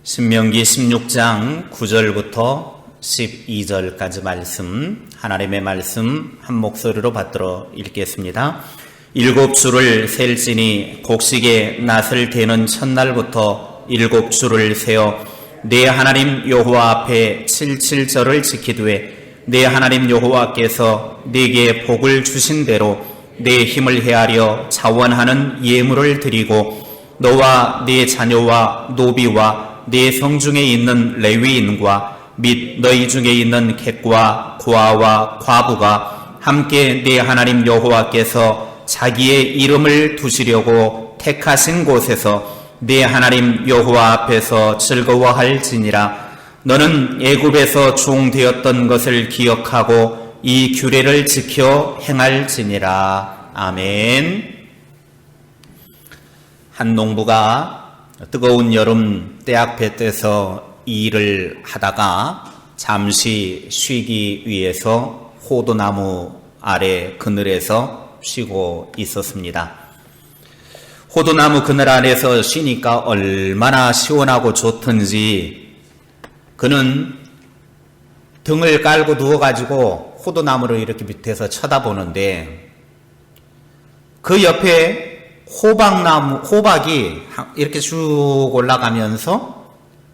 신명기 16장 9절부터 12절까지 말씀, 하나님의 말씀 한 목소리로 받들어 읽겠습니다. 7주를 셀지니 곡식의 낫을 대는 첫날부터 7주를 세어 내 하나님 여호와 앞에 77절을 지키되 내 하나님 여호와께서 네게 복을 주신 대로 내 힘을 헤아려 자원하는 예물을 드리고 너와 네 자녀와 노비와 네 성중에 있는 레위인과 및 너희 중에 있는 객과 고아와 과부가 함께 네 하나님 여호와께서 자기의 이름을 두시려고 택하신 곳에서 네 하나님 여호와 앞에서 즐거워할지니라. 너는 애굽에서 종되었던 것을 기억하고 이 규례를 지켜 행할지니라. 아멘. 한 농부가 뜨거운 여름 떼약볕 떼서 일을 하다가 잠시 쉬기 위해서 호두나무 아래 그늘에서 쉬고 있었습니다. 호두나무 그늘 아래서 쉬니까 얼마나 시원하고 좋던지 그는 등을 깔고 누워가지고 호두나무를 이렇게 밑에서 쳐다보는데 그 옆에 호박이 이렇게 쭉 올라가면서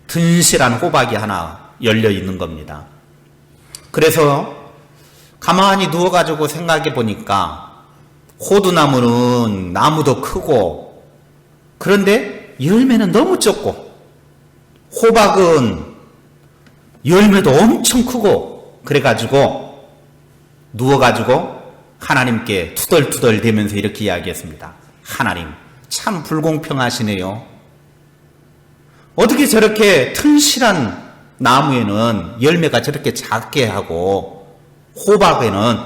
든실한 호박이 하나 열려 있는 겁니다. 그래서 가만히 누워가지고 생각해 보니까 호두나무는 나무도 크고 그런데 열매는 너무 적고 호박은 열매도 엄청 크고 그래가지고 누워가지고 하나님께 투덜투덜 대면서 이렇게 이야기했습니다. 하나님 참 불공평하시네요. 어떻게 저렇게 튼실한 나무에는 열매가 저렇게 작게 하고 호박에는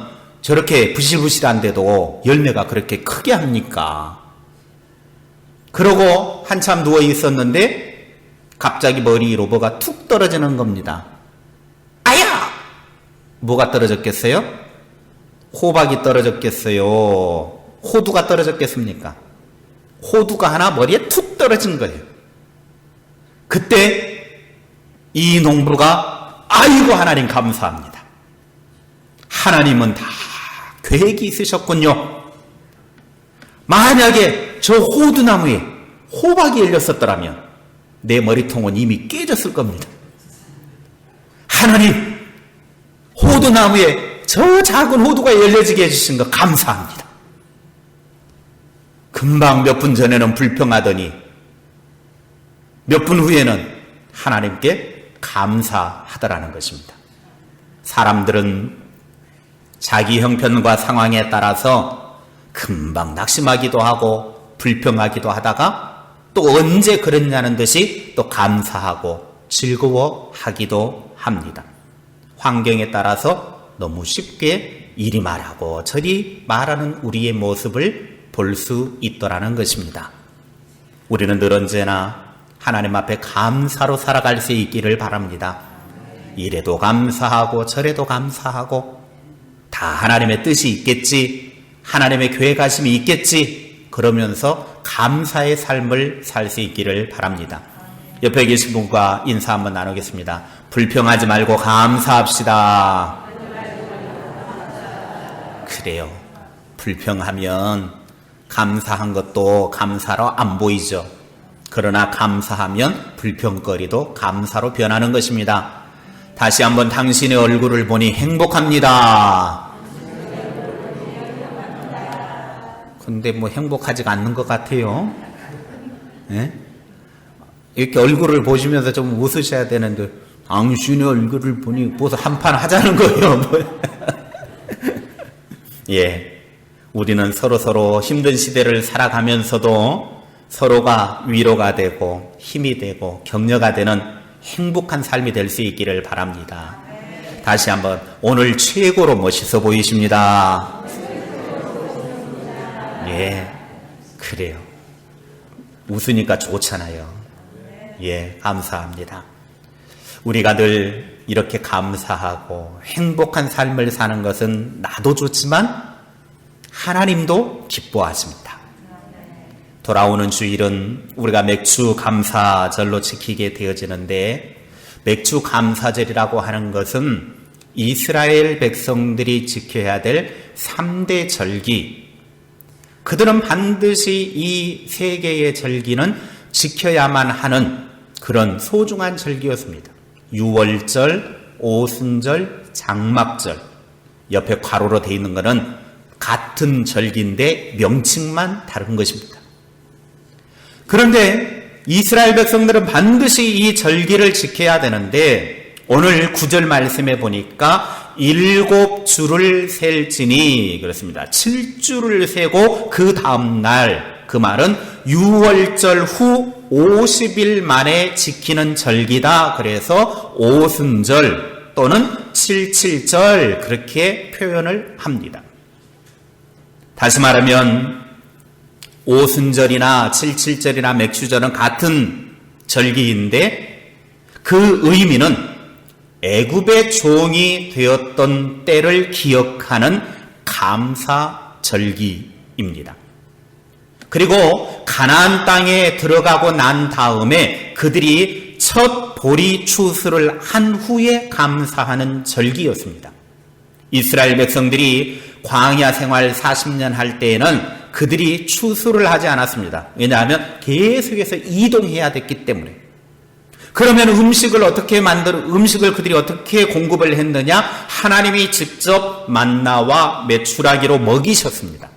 저렇게 부실부실한데도 열매가 그렇게 크게 합니까? 그러고 한참 누워 있었는데 갑자기 머리 위로 뭐가 툭 떨어지는 겁니다. 아야! 뭐가 떨어졌겠어요? 호박이 떨어졌겠어요? 호두가 떨어졌겠습니까? 호두가 하나 머리에 툭 떨어진 거예요. 그때 이 농부가 아이고 하나님 감사합니다. 하나님은 다 계획이 있으셨군요. 만약에 저 호두나무에 호박이 열렸었더라면 내 머리통은 이미 깨졌을 겁니다. 하나님 호두나무에 저 작은 호두가 열려지게 해주신 거 감사합니다. 금방 몇 분 전에는 불평하더니 몇 분 후에는 하나님께 감사하더라는 것입니다. 사람들은 자기 형편과 상황에 따라서 금방 낙심하기도 하고 불평하기도 하다가 또 언제 그랬냐는 듯이 또 감사하고 즐거워하기도 합니다. 환경에 따라서 너무 쉽게 이리 말하고 저리 말하는 우리의 모습을 볼 수 있더라는 것입니다. 우리는 늘 언제나 하나님 앞에 감사로 살아갈 수 있기를 바랍니다. 이래도 감사하고 저래도 감사하고 다 하나님의 뜻이 있겠지, 하나님의 계획하심이 있겠지 그러면서 감사의 삶을 살 수 있기를 바랍니다. 옆에 계신 분과 인사 한번 나누겠습니다. 불평하지 말고 감사합시다. 그래요. 불평하면 감사한 것도 감사로 안 보이죠. 그러나 감사하면 불평거리도 감사로 변하는 것입니다. 다시 한번 당신의 얼굴을 보니 행복합니다. 근데 뭐 행복하지가 않는 것 같아요. 네? 이렇게 얼굴을 보시면서 좀 웃으셔야 되는데 당신의 얼굴을 보니 뭐서 한판 하자는 거예요. 예. 우리는 서로 힘든 시대를 살아가면서도 서로가 위로가 되고 힘이 되고 격려가 되는 행복한 삶이 될 수 있기를 바랍니다. 다시 한번 오늘 최고로 멋있어 보이십니다. 예, 그래요. 웃으니까 좋잖아요. 예, 감사합니다. 우리가 늘 이렇게 감사하고 행복한 삶을 사는 것은 나도 좋지만 하나님도 기뻐하십니다. 돌아오는 주일은 우리가 맥주 감사절로 지키게 되어지는데, 맥주 감사절이라고 하는 것은 이스라엘 백성들이 지켜야 될 3대 절기, 그들은 반드시 이 세 개의 절기는 지켜야만 하는 그런 소중한 절기였습니다. 유월절, 오순절, 장막절, 옆에 괄호로 되어 있는 것은 같은 절기인데 명칭만 다른 것입니다. 그런데 이스라엘 백성들은 반드시 이 절기를 지켜야 되는데, 오늘 9절 말씀에 보니까 7주를 셀지니 그렇습니다. 7주를 세고 그 다음 날, 그 말은 유월절 후 50일 만에 지키는 절기다. 그래서 오순절 또는 77절 그렇게 표현을 합니다. 다시 말하면 오순절이나 77절이나 맥주절은 같은 절기인데, 그 의미는 애굽의 종이 되었던 때를 기억하는 감사절기입니다. 그리고 가나안 땅에 들어가고 난 다음에 그들이 첫 보리 추수를 한 후에 감사하는 절기였습니다. 이스라엘 백성들이 광야 생활 40년 할 때에는 그들이 추수를 하지 않았습니다. 왜냐하면 계속해서 이동해야 됐기 때문에. 그러면 음식을 그들이 어떻게 공급을 했느냐? 하나님이 직접 만나와 메추라기로 먹이셨습니다.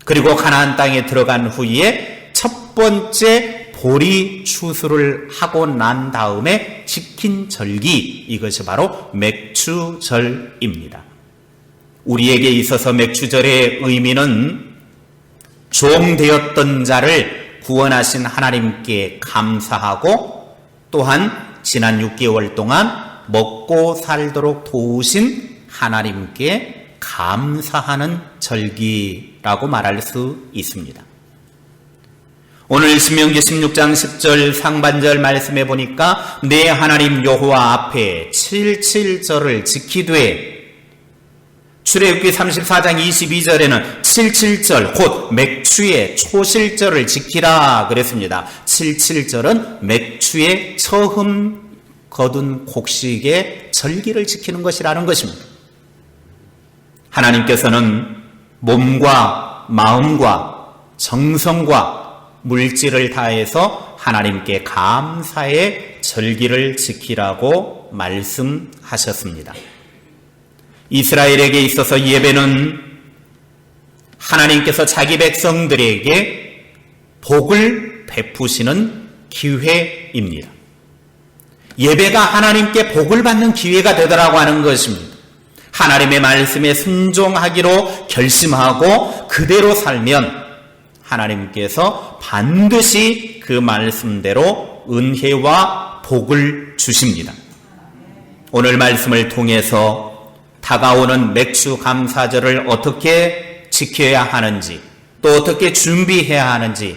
그리고 가나안 땅에 들어간 후에 첫 번째 보리 추수를 하고 난 다음에 지킨 절기, 이것이 바로 맥추절입니다. 우리에게 있어서 맥추절의 의미는 종되었던 자를 구원하신 하나님께 감사하고, 또한 지난 6개월 동안 먹고 살도록 도우신 하나님께 감사하는 절기라고 말할 수 있습니다. 오늘 신명기 16장 10절 상반절 말씀해 보니까 내 하나님 여호와 앞에 77절을 지키되, 출애굽기 34장 22절에는 77절 곧 맥추의 초실절을 지키라 그랬습니다. 77절은 맥추의 처음 거둔 곡식의 절기를 지키는 것이라는 것입니다. 하나님께서는 몸과 마음과 정성과 물질을 다해서 하나님께 감사의 절기를 지키라고 말씀하셨습니다. 이스라엘에게 있어서 예배는 하나님께서 자기 백성들에게 복을 베푸시는 기회입니다. 예배가 하나님께 복을 받는 기회가 되더라고 하는 것입니다. 하나님의 말씀에 순종하기로 결심하고 그대로 살면 하나님께서 반드시 그 말씀대로 은혜와 복을 주십니다. 오늘 말씀을 통해서 다가오는 맥주 감사절을 어떻게 지켜야 하는지, 또 어떻게 준비해야 하는지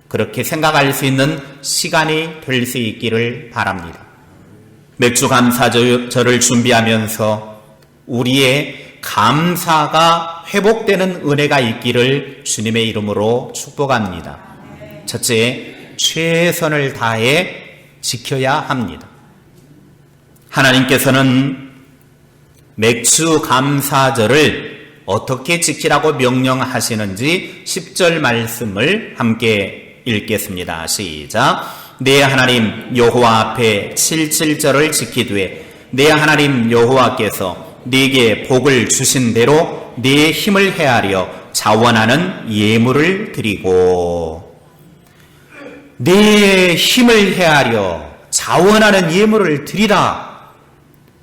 그렇게 생각할 수 있는 시간이 될 수 있기를 바랍니다. 맥주 감사절을 준비하면서 우리의 감사가 회복되는 은혜가 있기를 주님의 이름으로 축복합니다. 첫째, 최선을 다해 지켜야 합니다. 하나님께서는 맥주 감사절을 어떻게 지키라고 명령하시는지 10절 말씀을 함께 읽겠습니다. 시작. 내 하나님 여호와 앞에 77절을 지키되 내 하나님 여호와께서 네게 복을 주신 대로 네 힘을 헤아려 자원하는 예물을 드리고, 네 힘을 헤아려 자원하는 예물을 드리라.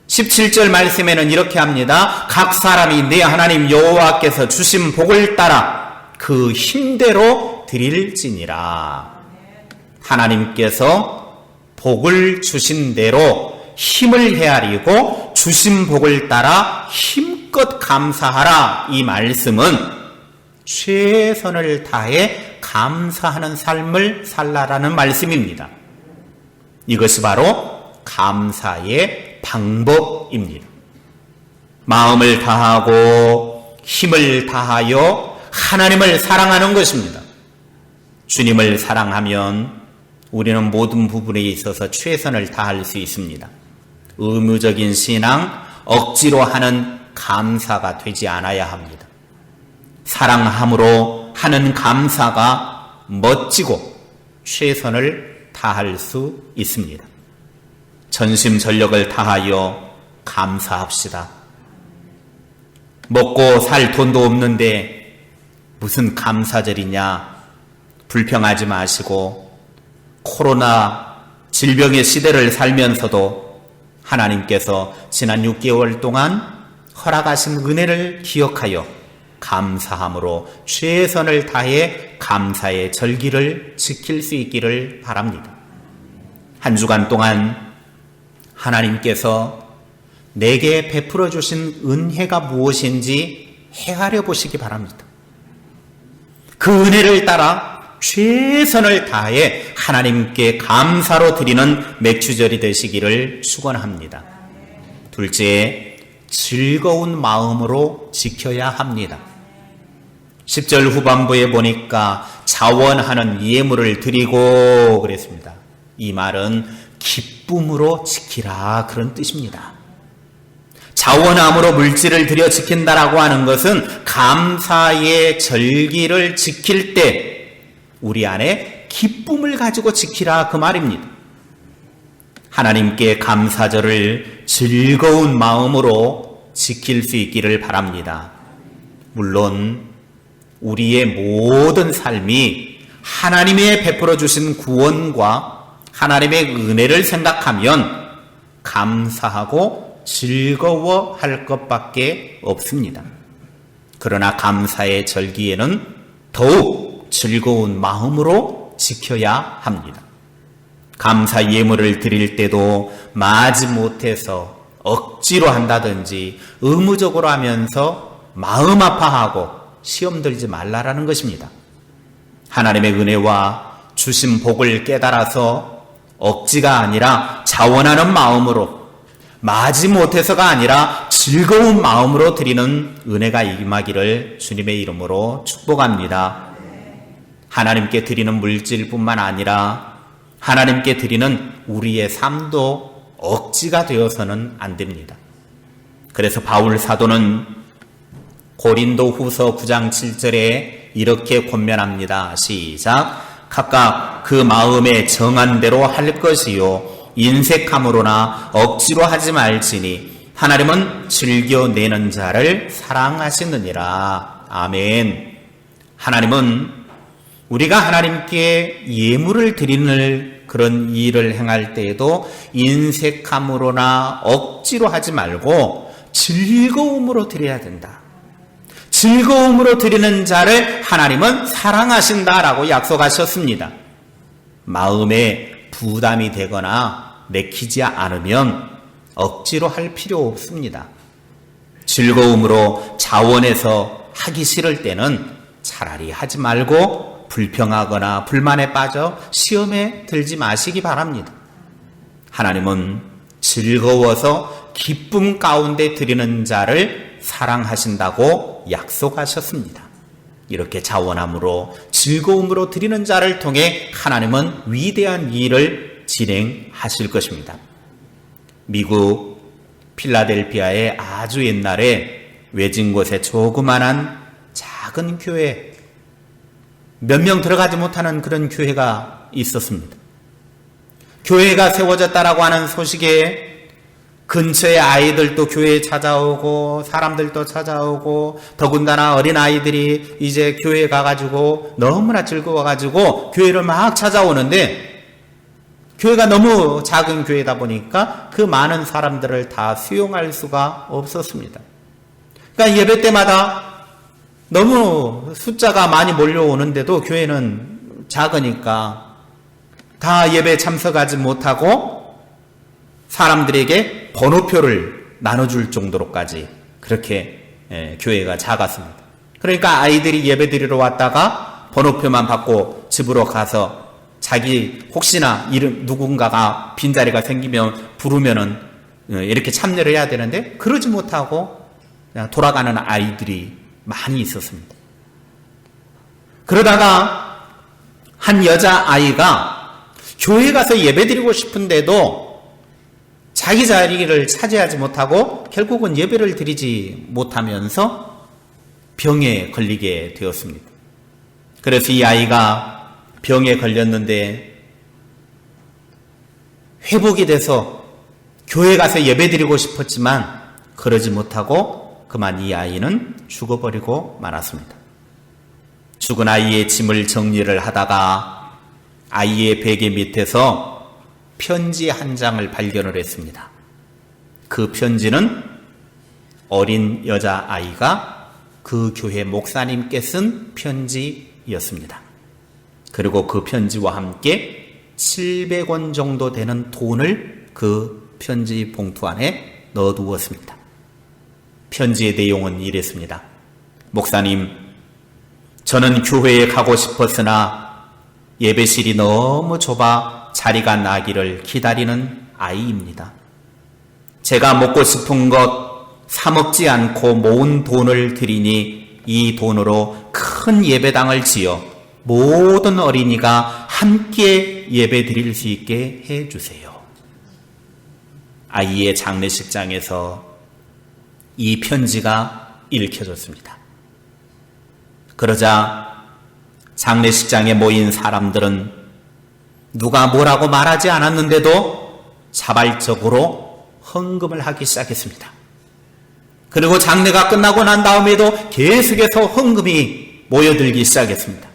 17절 말씀에는 이렇게 합니다. 각 사람이 내 하나님 여호와께서 주신 복을 따라 그 힘대로 드릴지니라. 하나님께서 복을 주신 대로 힘을 헤아리고 주신 복을 따라 힘껏 감사하라. 이 말씀은 최선을 다해 감사하는 삶을 살라라는 말씀입니다. 이것이 바로 감사의 방법입니다. 마음을 다하고 힘을 다하여 하나님을 사랑하는 것입니다. 주님을 사랑하면 우리는 모든 부분에 있어서 최선을 다할 수 있습니다. 의무적인 신앙, 억지로 하는 감사가 되지 않아야 합니다. 사랑함으로 하는 감사가 멋지고 최선을 다할 수 있습니다. 전심전력을 다하여 감사합시다. 먹고 살 돈도 없는데 무슨 감사절이냐? 불평하지 마시고 코로나 질병의 시대를 살면서도 하나님께서 지난 6개월 동안 허락하신 은혜를 기억하여 감사함으로 최선을 다해 감사의 절기를 지킬 수 있기를 바랍니다. 한 주간 동안 하나님께서 내게 베풀어 주신 은혜가 무엇인지 헤아려 보시기 바랍니다. 그 은혜를 따라 최선을 다해 하나님께 감사로 드리는 맥주절이 되시기를 축원합니다. 둘째, 즐거운 마음으로 지켜야 합니다. 10절 후반부에 보니까 자원하는 예물을 드리고 그랬습니다. 이 말은 기쁨으로 지키라 그런 뜻입니다. 자원함으로 물질을 들여 지킨다라고 하는 것은 감사의 절기를 지킬 때 우리 안에 기쁨을 가지고 지키라 그 말입니다. 하나님께 감사절을 즐거운 마음으로 지킬 수 있기를 바랍니다. 물론 우리의 모든 삶이 하나님의 베풀어 주신 구원과 하나님의 은혜를 생각하면 감사하고 즐거워할 것밖에 없습니다. 그러나 감사의 절기에는 더욱 즐거운 마음으로 지켜야 합니다. 감사 예물을 드릴 때도 마지못해서 억지로 한다든지 의무적으로 하면서 마음 아파하고 시험 들지 말라라는 것입니다. 하나님의 은혜와 주신 복을 깨달아서 억지가 아니라 자원하는 마음으로 마지못해서가 아니라 즐거운 마음으로 드리는 은혜가 임하기를 주님의 이름으로 축복합니다. 하나님께 드리는 물질뿐만 아니라 하나님께 드리는 우리의 삶도 억지가 되어서는 안 됩니다. 그래서 바울 사도는 고린도 후서 9장 7절에 이렇게 권면합니다. 시작. 각각 그 마음에 정한 대로 할 것이요 인색함으로나 억지로 하지 말지니 하나님은 즐겨내는 자를 사랑하시느니라. 아멘. 하나님은 우리가 하나님께 예물을 드리는 그런 일을 행할 때에도 인색함으로나 억지로 하지 말고 즐거움으로 드려야 된다. 즐거움으로 드리는 자를 하나님은 사랑하신다라고 약속하셨습니다. 마음에 부담이 되거나 내키지 않으면 억지로 할 필요 없습니다. 즐거움으로 자원해서 하기 싫을 때는 차라리 하지 말고 불평하거나 불만에 빠져 시험에 들지 마시기 바랍니다. 하나님은 즐거워서 기쁨 가운데 드리는 자를 사랑하신다고 약속하셨습니다. 이렇게 자원함으로 즐거움으로 드리는 자를 통해 하나님은 위대한 일을 진행하실 것입니다. 미국 필라델피아의 아주 옛날에 외진 곳에 조그만한 작은 교회, 몇 명 들어가지 못하는 그런 교회가 있었습니다. 교회가 세워졌다라고 하는 소식에 근처의 아이들도 교회에 찾아오고 사람들도 찾아오고 더군다나 어린아이들이 이제 교회에 가가지고 너무나 즐거워가지고 교회를 막 찾아오는데 교회가 너무 작은 교회다 보니까 그 많은 사람들을 다 수용할 수가 없었습니다. 그러니까 예배 때마다 너무 숫자가 많이 몰려오는데도 교회는 작으니까 다 예배에 참석하지 못하고 사람들에게 번호표를 나눠줄 정도로까지 그렇게 교회가 작았습니다. 그러니까 아이들이 예배드리러 왔다가 번호표만 받고 집으로 가서 자기 혹시나 이름 누군가가 빈자리가 생기면 부르면은 이렇게 참여를 해야 되는데 그러지 못하고 그냥 돌아가는 아이들이 많이 있었습니다. 그러다가 한 여자아이가 교회 가서 예배드리고 싶은데도 자기 자리를 차지하지 못하고 결국은 예배를 드리지 못하면서 병에 걸리게 되었습니다. 그래서 이 아이가 병에 걸렸는데 회복이 돼서 교회 가서 예배드리고 싶었지만 그러지 못하고 그만 이 아이는 죽어버리고 말았습니다. 죽은 아이의 짐을 정리를 하다가 아이의 베개 밑에서 편지 한 장을 발견을 했습니다. 그 편지는 어린 여자아이가 그 교회 목사님께 쓴 편지였습니다. 그리고 그 편지와 함께 700원 정도 되는 돈을 그 편지 봉투 안에 넣어두었습니다. 편지의 내용은 이랬습니다. 목사님, 저는 교회에 가고 싶었으나 예배실이 너무 좁아 자리가 나기를 기다리는 아이입니다. 제가 먹고 싶은 것 사 먹지 않고 모은 돈을 드리니 이 돈으로 큰 예배당을 지어 모든 어린이가 함께 예배 드릴 수 있게 해주세요. 아이의 장례식장에서 이 편지가 읽혀졌습니다. 그러자 장례식장에 모인 사람들은 누가 뭐라고 말하지 않았는데도 자발적으로 헌금을 하기 시작했습니다. 그리고 장례가 끝나고 난 다음에도 계속해서 헌금이 모여들기 시작했습니다.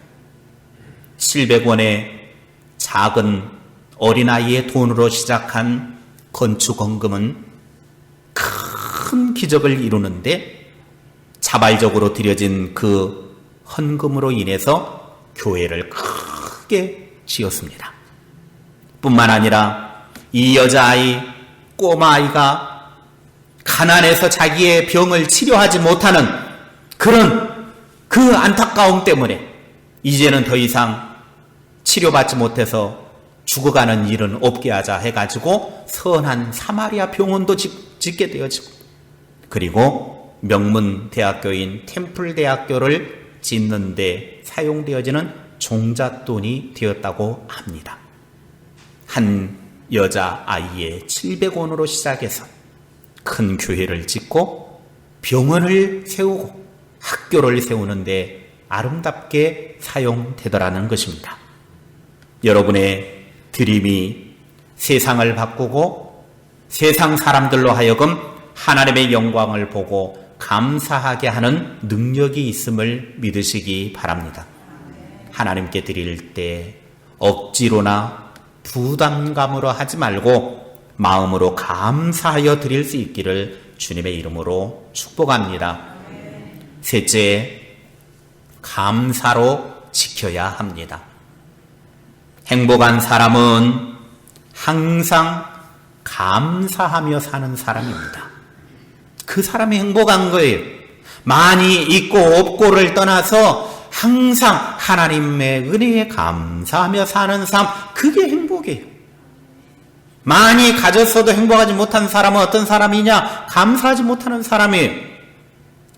700원의 작은 어린아이의 돈으로 시작한 건축 헌금은 큰 기적을 이루는데 자발적으로 드려진 그 헌금으로 인해서 교회를 크게 지었습니다. 뿐만 아니라 이 여자아이, 꼬마아이가 가난해서 자기의 병을 치료하지 못하는 그런 그 안타까움 때문에 이제는 더 이상 치료받지 못해서 죽어가는 일은 없게 하자 해가지고 선한 사마리아 병원도 짓게 되어지고, 그리고 명문 대학교인 템플대학교를 짓는데 사용되어지는 종잣돈이 되었다고 합니다. 한 여자아이의 700원으로 시작해서 큰 교회를 짓고 병원을 세우고 학교를 세우는데 아름답게 사용되더라는 것입니다. 여러분의 드림이 세상을 바꾸고 세상 사람들로 하여금 하나님의 영광을 보고 감사하게 하는 능력이 있음을 믿으시기 바랍니다. 하나님께 드릴 때 억지로나 부담감으로 하지 말고 마음으로 감사하여 드릴 수 있기를 주님의 이름으로 축복합니다. 셋째, 감사로 지켜야 합니다. 행복한 사람은 항상 감사하며 사는 사람입니다. 그 사람이 행복한 거예요. 많이 있고 없고를 떠나서 항상 하나님의 은혜에 감사하며 사는 삶, 그게 행복이에요. 많이 가졌어도 행복하지 못한 사람은 어떤 사람이냐? 감사하지 못하는 사람이에요.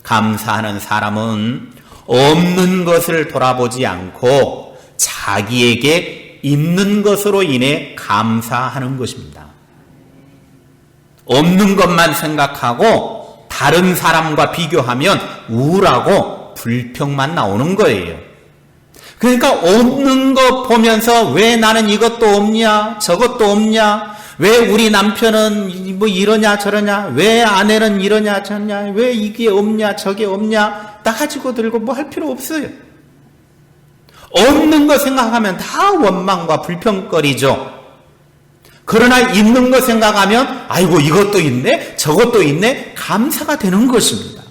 감사하는 사람은 없는 것을 돌아보지 않고 자기에게 있는 것으로 인해 감사하는 것입니다. 없는 것만 생각하고 다른 사람과 비교하면 우울하고 불평만 나오는 거예요. 그러니까 없는 것 보면서 왜 나는 이것도 없냐, 저것도 없냐, 왜 우리 남편은 뭐 이러냐 저러냐, 왜 아내는 이러냐 저러냐, 왜 이게 없냐 저게 없냐, 따가지고 들고 뭐 할 필요 없어요. 없는 거 생각하면 다 원망과 불평거리죠. 그러나 있는 거 생각하면 아이고 이것도 있네 저것도 있네, 감사가 되는 것입니다.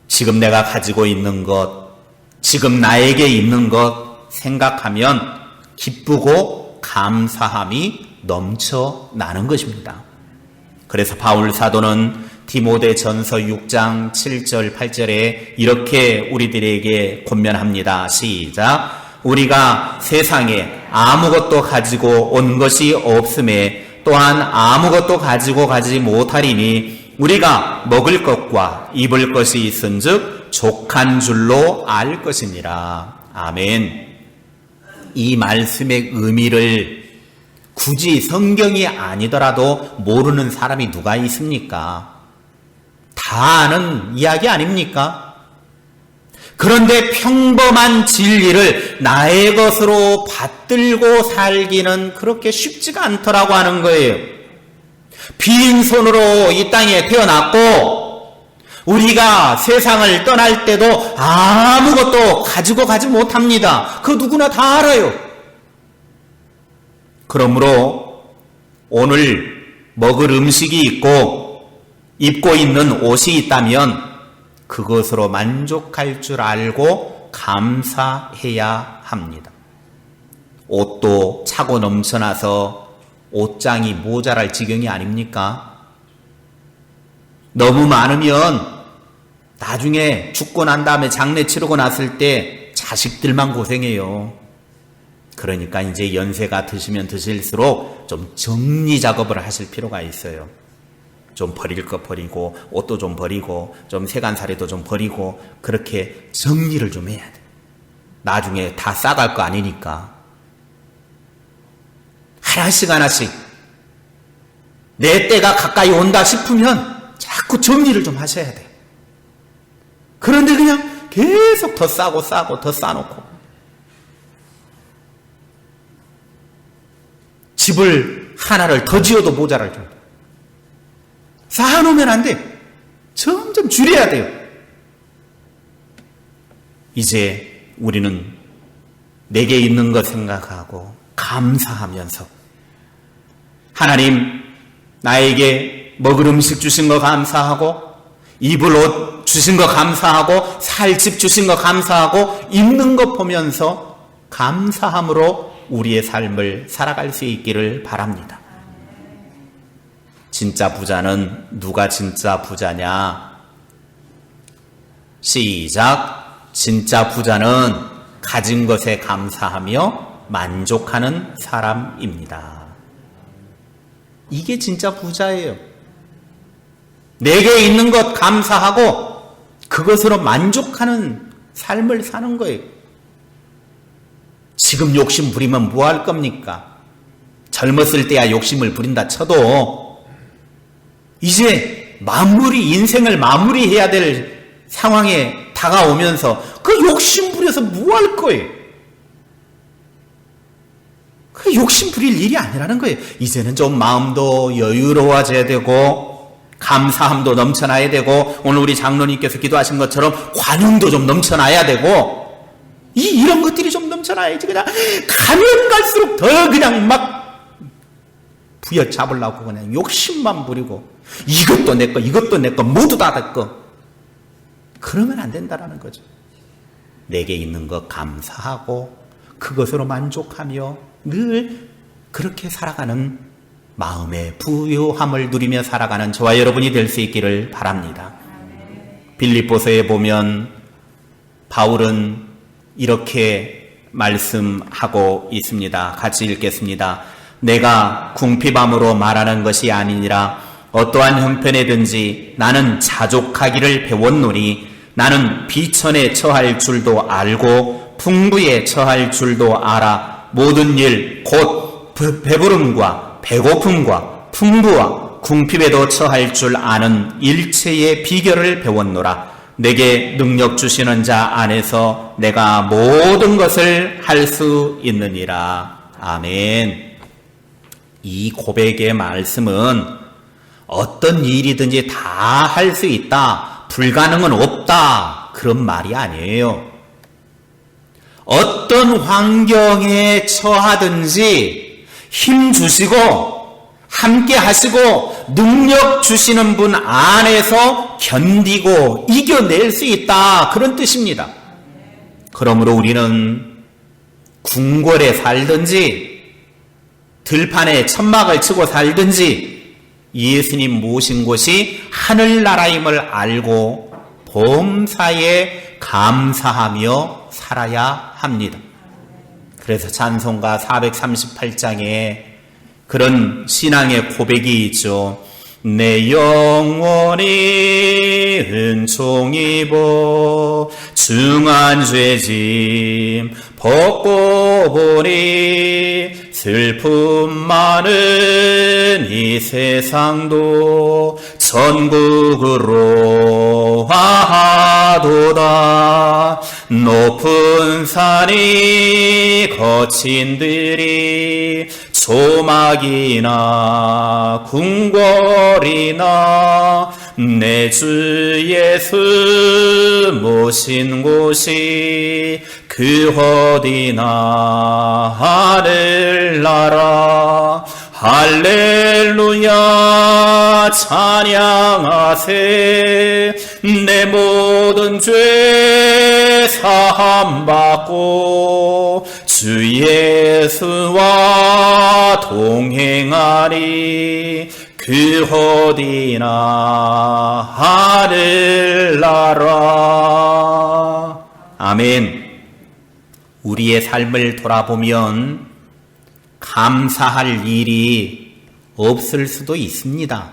지금 내가 가지고 있는 것, 지금 나에게 있는 것 생각하면 기쁘고 감사함이 넘쳐나는 것입니다. 그래서 바울 사도는 디모데전서 6장 7절 8절에 이렇게 우리들에게 권면합니다. 시작. 우리가 세상에 아무것도 가지고 온 것이 없음에 또한 아무것도 가지고 가지 못하리니 우리가 먹을 것과 입을 것이 있은즉 족한 줄로 알 것이니라. 아멘. 이 말씀의 의미를 굳이 성경이 아니더라도 모르는 사람이 누가 있습니까? 다 아는 이야기 아닙니까? 그런데 평범한 진리를 나의 것으로 받들고 살기는 그렇게 쉽지가 않더라고 하는 거예요. 빈손으로 이 땅에 태어났고 우리가 세상을 떠날 때도 아무것도 가지고 가지 못합니다. 그 누구나 다 알아요. 그러므로 오늘 먹을 음식이 있고 입고 있는 옷이 있다면 그것으로 만족할 줄 알고 감사해야 합니다. 옷도 차고 넘쳐나서 옷장이 모자랄 지경이 아닙니까? 너무 많으면 나중에 죽고 난 다음에 장례 치르고 났을 때 자식들만 고생해요. 그러니까 이제 연세가 드시면 드실수록 좀 정리 작업을 하실 필요가 있어요. 좀 버릴 거 버리고 옷도 좀 버리고 좀 세간살이도 좀 버리고 그렇게 정리를 좀 해야 돼. 나중에 다 싸갈 거 아니니까. 하나씩 하나씩 내 때가 가까이 온다 싶으면 자꾸 정리를 좀 하셔야 돼. 그런데 그냥 계속 더 싸고 싸고 더 싸놓고 집을 하나를 더 지어도 모자랄 정도. 쌓아놓으면 안 돼. 점점 줄여야 돼요. 이제 우리는 내게 있는 것 생각하고 감사하면서 하나님 나에게 먹을 음식 주신 거 감사하고 입을 옷 주신 거 감사하고 살 집 주신 거 감사하고 입는 것 보면서 감사함으로 우리의 삶을 살아갈 수 있기를 바랍니다. 진짜 부자는 누가 진짜 부자냐? 시작. 진짜 부자는 가진 것에 감사하며 만족하는 사람입니다. 이게 진짜 부자예요. 내게 있는 것 감사하고 그것으로 만족하는 삶을 사는 거예요. 지금 욕심 부리면 뭐 할 겁니까? 젊었을 때야 욕심을 부린다 쳐도 이제 인생을 마무리해야 될 상황에 다가오면서 그 욕심 부려서 뭐 할 거예요? 그 욕심 부릴 일이 아니라는 거예요. 이제는 좀 마음도 여유로워져야 되고 감사함도 넘쳐나야 되고 오늘 우리 장로님께서 기도하신 것처럼 관용도 좀 넘쳐나야 되고 이런 것들이 좀 넘쳐나야지 그냥 가면 갈수록 더 그냥 막 부여잡으려고 그냥 욕심만 부리고 이것도 내 거 이것도 내 거 모두 다 내 거 그러면 안 된다라는 거죠. 내게 있는 것 감사하고 그것으로 만족하며 늘 그렇게 살아가는 마음의 부요함을 누리며 살아가는 저와 여러분이 될 수 있기를 바랍니다. 빌립보서에 보면 바울은 이렇게 말씀하고 있습니다. 같이 읽겠습니다. 내가 궁핍함으로 말하는 것이 아니니라 어떠한 형편에든지 나는 자족하기를 배웠노니 나는 비천에 처할 줄도 알고 풍부에 처할 줄도 알아 모든 일 곧 배부름과 배고픔과 풍부와 궁핍에도 처할 줄 아는 일체의 비결을 배웠노라. 내게 능력 주시는 자 안에서 내가 모든 것을 할 수 있느니라. 아멘. 이 고백의 말씀은 어떤 일이든지 다 할 수 있다, 불가능은 없다, 그런 말이 아니에요. 어떤 환경에 처하든지 힘 주시고 함께 하시고 능력 주시는 분 안에서 견디고 이겨낼 수 있다, 그런 뜻입니다. 그러므로 우리는 궁궐에 살든지 들판에 천막을 치고 살든지 예수님 모신 곳이 하늘나라임을 알고 범사에 감사하며 살아야 합니다. 그래서 찬송가 438장에 그런 신앙의 고백이 있죠. 내 영혼이 은총 입어 중한 죄짐 벗고 보니 슬픔 많은 이 세상도 천국으로 하도다. 높은 산이 거친 들이 조막이나 궁궐이나 내 주 예수 모신 곳이 그 어디나 하늘나라. 할렐루야 찬양하세. 내 모든 죄 사함받고 주 예수와 동행하리. 그 어디나 하늘나라. 아멘. 우리의 삶을 돌아보면 감사할 일이 없을 수도 있습니다.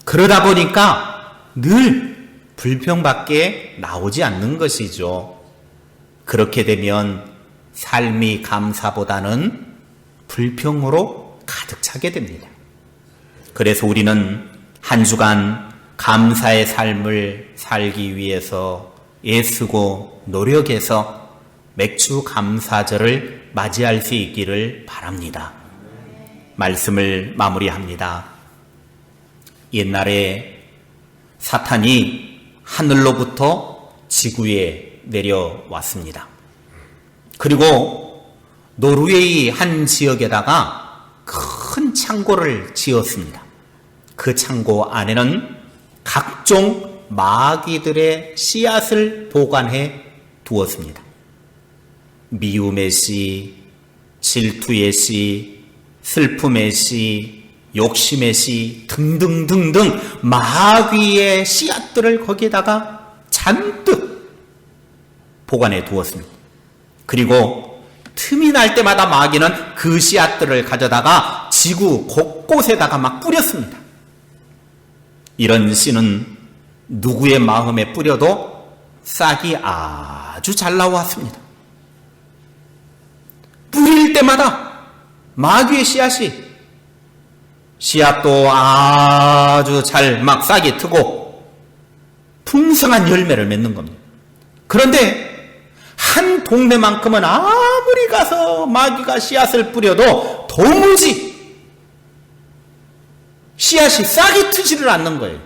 그러다 보니까 늘 불평밖에 나오지 않는 것이죠. 그렇게 되면 삶이 감사보다는 불평으로 가득 차게 됩니다. 그래서 우리는 한 주간 감사의 삶을 살기 위해서 애쓰고 노력해서 맥주 감사절을 맞이할 수 있기를 바랍니다. 말씀을 마무리합니다. 옛날에 사탄이 하늘로부터 지구에 내려왔습니다. 그리고 노르웨이 한 지역에다가 큰 창고를 지었습니다. 그 창고 안에는 각종 마귀들의 씨앗을 보관해 두었습니다. 미움의 씨, 질투의 씨, 슬픔의 씨, 욕심의 씨 등등등등 마귀의 씨앗들을 거기에다가 잔뜩 보관해 두었습니다. 그리고 틈이 날 때마다 마귀는 그 씨앗들을 가져다가 지구 곳곳에다가 막 뿌렸습니다. 이런 씨는 누구의 마음에 뿌려도 싹이 아주 잘 나왔습니다. 뿌릴 때마다 마귀의 씨앗도 아주 잘 막 싹이 트고 풍성한 열매를 맺는 겁니다. 그런데 한 동네만큼은 아무리 가서 마귀가 씨앗을 뿌려도 도무지 씨앗이 싹이 트지를 않는 거예요.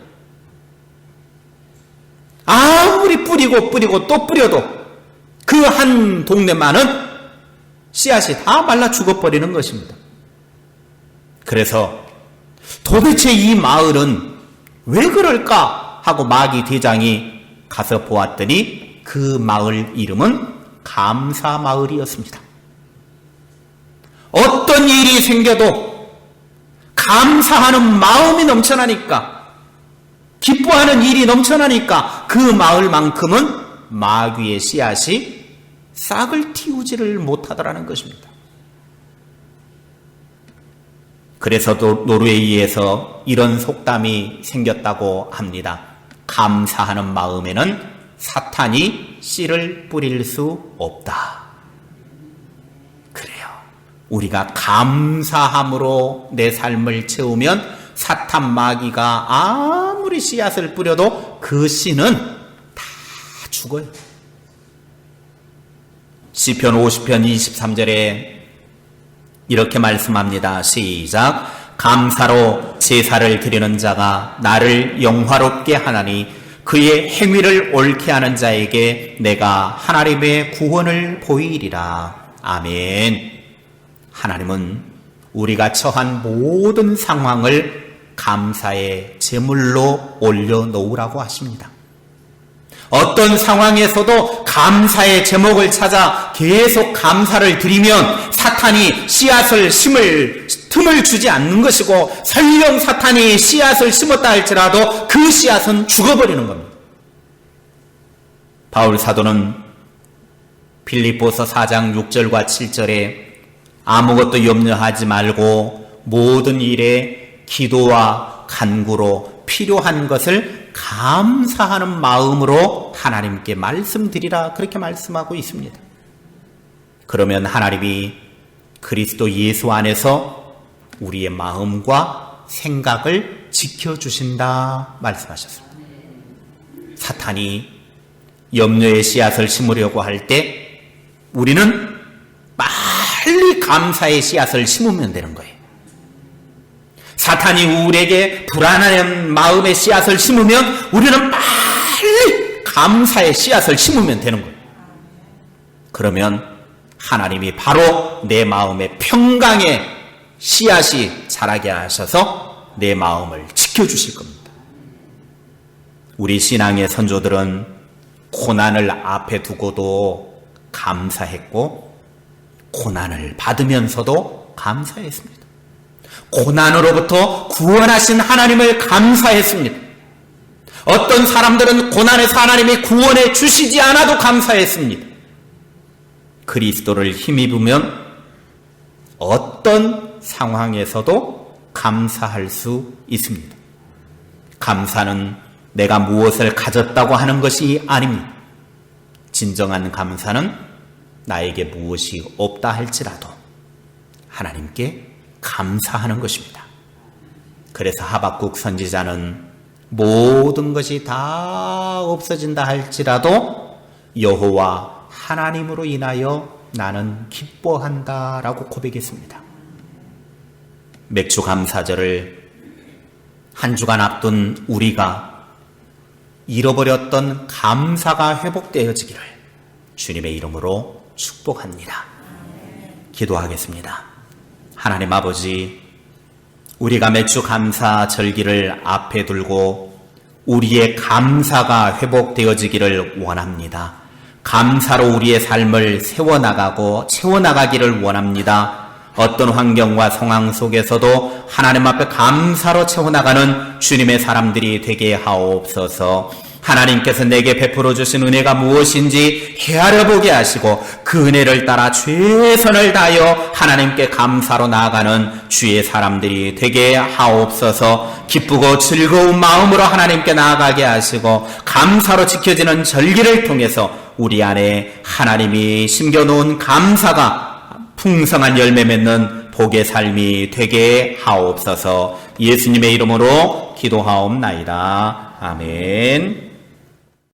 아무리 뿌리고 또 뿌려도 그 한 동네만은 씨앗이 다 말라 죽어버리는 것입니다. 그래서 도대체 이 마을은 왜 그럴까 하고 마귀 대장이 가서 보았더니 그 마을 이름은 감사마을이었습니다. 어떤 일이 생겨도 감사하는 마음이 넘쳐나니까, 기뻐하는 일이 넘쳐나니까 그 마을만큼은 마귀의 씨앗이 싹을 틔우지를 못하더라는 것입니다. 그래서 노르웨이에서 이런 속담이 생겼다고 합니다. 감사하는 마음에는 사탄이 씨를 뿌릴 수 없다. 그래요. 우리가 감사함으로 내 삶을 채우면 사탄 마귀가 아무리 씨앗을 뿌려도 그 씨는 다 죽어요. 시편 50편 23절에 이렇게 말씀합니다. 시작. 감사로 제사를 드리는 자가 나를 영화롭게 하나니 그의 행위를 옳게 하는 자에게 내가 하나님의 구원을 보이리라. 아멘. 하나님은 우리가 처한 모든 상황을 감사의 제물로 올려놓으라고 하십니다. 어떤 상황에서도 감사의 제목을 찾아 계속 감사를 드리면 사탄이 씨앗을 심을 틈을 주지 않는 것이고, 설령 사탄이 씨앗을 심었다 할지라도 그 씨앗은 죽어버리는 겁니다. 바울 사도는 빌립보서 4장 6절과 7절에 아무것도 염려하지 말고 모든 일에 기도와 간구로 필요한 것을 감사하는 마음으로 하나님께 말씀드리라 그렇게 말씀하고 있습니다. 그러면 하나님이 그리스도 예수 안에서 우리의 마음과 생각을 지켜주신다 말씀하셨습니다. 사탄이 염려의 씨앗을 심으려고 할 때 우리는 빨리 감사의 씨앗을 심으면 되는 거예요. 사탄이 우리에게 불안한 마음의 씨앗을 심으면 우리는 빨리 감사의 씨앗을 심으면 되는 거예요. 그러면 하나님이 바로 내 마음의 평강의 씨앗이 자라게 하셔서 내 마음을 지켜주실 겁니다. 우리 신앙의 선조들은 고난을 앞에 두고도 감사했고 고난을 받으면서도 감사했습니다. 고난으로부터 구원하신 하나님을 감사했습니다. 어떤 사람들은 고난에서 하나님이 구원해 주시지 않아도 감사했습니다. 그리스도를 힘입으면 어떤 상황에서도 감사할 수 있습니다. 감사는 내가 무엇을 가졌다고 하는 것이 아닙니다. 진정한 감사는 나에게 무엇이 없다 할지라도 하나님께 감사하는 것입니다. 그래서 하박국 선지자는 모든 것이 다 없어진다 할지라도 여호와 하나님으로 인하여 나는 기뻐한다라고 고백했습니다. 맥주감사절을 한 주간 앞둔 우리가 잃어버렸던 감사가 회복되어지기를 주님의 이름으로 축복합니다. 기도하겠습니다. 하나님 아버지, 우리가 맥주감사 절기를 앞에 두고 우리의 감사가 회복되어지기를 원합니다. 감사로 우리의 삶을 세워나가고 채워나가기를 원합니다. 어떤 환경과 상황 속에서도 하나님 앞에 감사로 채워나가는 주님의 사람들이 되게 하옵소서. 하나님께서 내게 베풀어 주신 은혜가 무엇인지 헤아려 보게 하시고 그 은혜를 따라 최선을 다하여 하나님께 감사로 나아가는 주의 사람들이 되게 하옵소서. 기쁘고 즐거운 마음으로 하나님께 나아가게 하시고 감사로 지켜지는 절기를 통해서 우리 안에 하나님이 심겨놓은 감사가 풍성한 열매 맺는 복의 삶이 되게 하옵소서. 예수님의 이름으로 기도하옵나이다. 아멘.